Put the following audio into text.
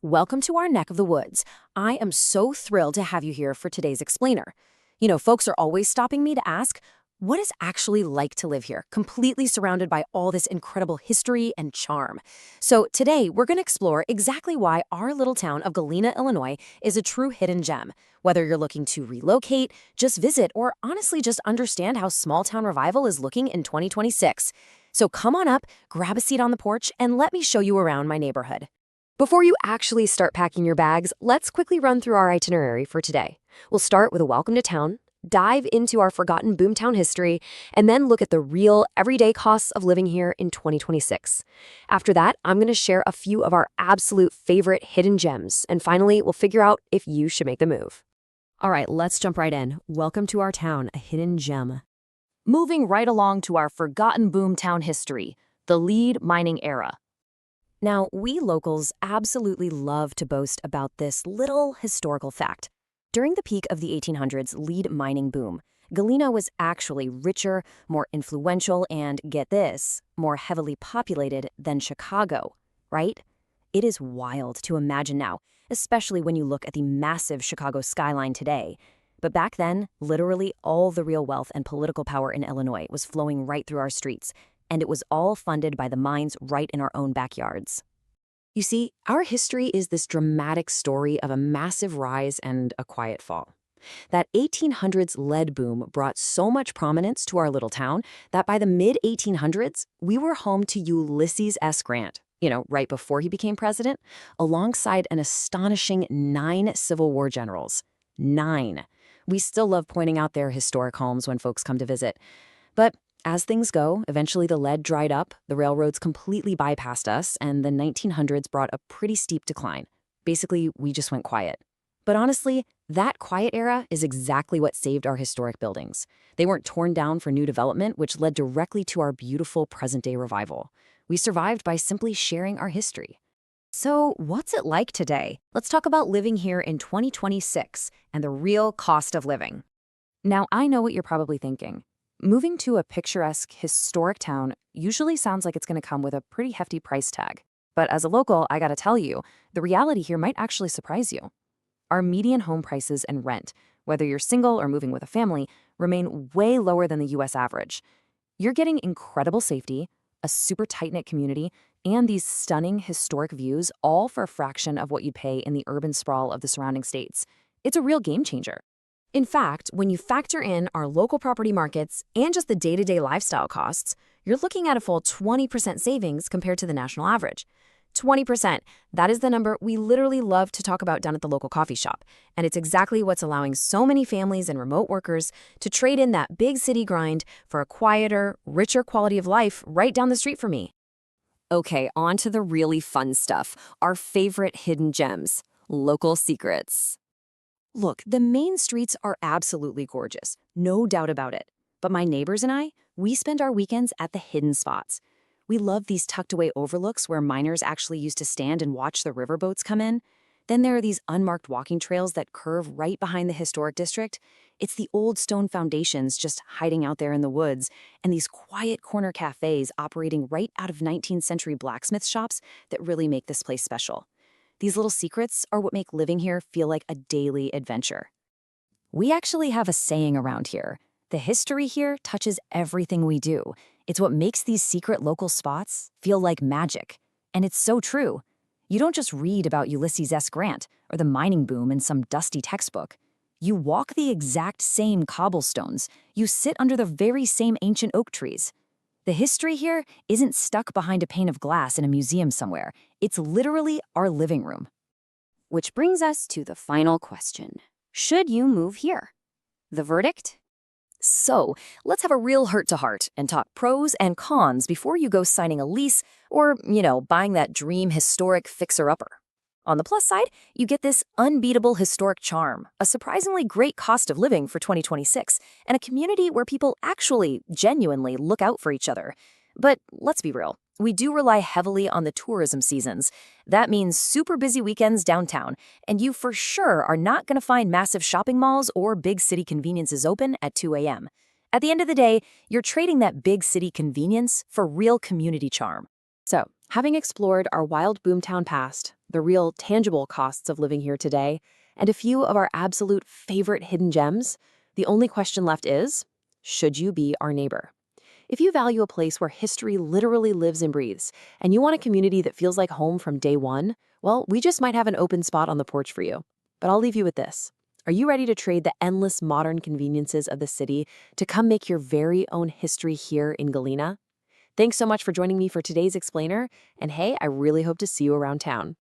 Welcome to our neck of the woods. I am so thrilled to have you here for today's explainer. Folks are always stopping me to ask, what is actually like to live here, completely surrounded by all this incredible history and charm? So today, we're going to explore exactly why our little town of Galena, Illinois is a true hidden gem. Whether you're looking to relocate, just visit, or honestly just understand how small town revival is looking in 2026. So come on up, grab a seat on the porch, and let me show you around my neighborhood. Before you actually start packing your bags, let's quickly run through our itinerary for today. We'll start with a welcome to town, dive into our forgotten boomtown history, and then look at the real, everyday costs of living here in 2026. After that, I'm going to share a few of our absolute favorite hidden gems, and finally, we'll figure out if you should make the move. All right, let's jump right in. Welcome to our town, a hidden gem. Moving right along to our forgotten boomtown history, the lead mining era. Now, we locals absolutely love to boast about this little historical fact. During the peak of the 1800s lead mining boom, Galena was actually richer, more influential, and, get this, more heavily populated than Chicago, right? It is wild to imagine now, especially when you look at the massive Chicago skyline today. But back then, literally all the real wealth and political power in Illinois was flowing right through our streets, and it was all funded by the mines right in our own backyards. You see, our history is this dramatic story of a massive rise and a quiet fall. That 1800s lead boom brought so much prominence to our little town that by the mid-1800s, we were home to Ulysses S. Grant, right before he became president, alongside an astonishing 9 Civil War generals. 9. We still love pointing out their historic homes when folks come to visit. But as things go, eventually the lead dried up, the railroads completely bypassed us, and the 1900s brought a pretty steep decline. Basically, we just went quiet. But honestly, that quiet era is exactly what saved our historic buildings. They weren't torn down for new development, which led directly to our beautiful present-day revival. We survived by simply sharing our history. So, what's it like today? Let's talk about living here in 2026 and the real cost of living. Now, I know what you're probably thinking. Moving to a picturesque, historic town usually sounds like it's going to come with a pretty hefty price tag. But as a local, I gotta tell you, the reality here might actually surprise you. Our median home prices and rent, whether you're single or moving with a family, remain way lower than the US average. You're getting incredible safety, a super tight-knit community, and these stunning historic views all for a fraction of what you'd pay in the urban sprawl of the surrounding states. It's a real game changer. In fact, when you factor in our local property markets and just the day-to-day lifestyle costs, you're looking at a full 20% savings compared to the national average. 20%. That is the number we literally love to talk about down at the local coffee shop. And it's exactly what's allowing so many families and remote workers to trade in that big city grind for a quieter, richer quality of life right down the street from me. Okay, on to the really fun stuff, our favorite hidden gems, local secrets. Look, the main streets are absolutely gorgeous, no doubt about it. But my neighbors and I, we spend our weekends at the hidden spots. We love these tucked-away overlooks where miners actually used to stand and watch the riverboats come in. Then there are these unmarked walking trails that curve right behind the historic district. It's the old stone foundations just hiding out there in the woods, and these quiet corner cafes operating right out of 19th century blacksmith shops that really make this place special. These little secrets are what make living here feel like a daily adventure. We actually have a saying around here. The history here touches everything we do. It's what makes these secret local spots feel like magic. And it's so true. You don't just read about Ulysses S. Grant or the mining boom in some dusty textbook. You walk the exact same cobblestones. You sit under the very same ancient oak trees. The history here isn't stuck behind a pane of glass in a museum somewhere. It's literally our living room. Which brings us to the final question. Should you move here? The verdict? So, let's have a real heart-to-heart and talk pros and cons before you go signing a lease or, buying that dream historic fixer-upper. On the plus side, you get this unbeatable historic charm, a surprisingly great cost of living for 2026, and a community where people actually, genuinely look out for each other. But let's be real, we do rely heavily on the tourism seasons. That means super busy weekends downtown, and you for sure are not going to find massive shopping malls or big city conveniences open at 2 a.m. At the end of the day, you're trading that big city convenience for real community charm. So, Having explored our wild boomtown past, the real tangible costs of living here today, and a few of our absolute favorite hidden gems, the only question left is, should you be our neighbor? If you value a place where history literally lives and breathes, and you want a community that feels like home from day one, well, we just might have an open spot on the porch for you. But I'll leave you with this. Are you ready to trade the endless modern conveniences of the city to come make your very own history here in Galena? Thanks so much for joining me for today's explainer, and hey, I really hope to see you around town.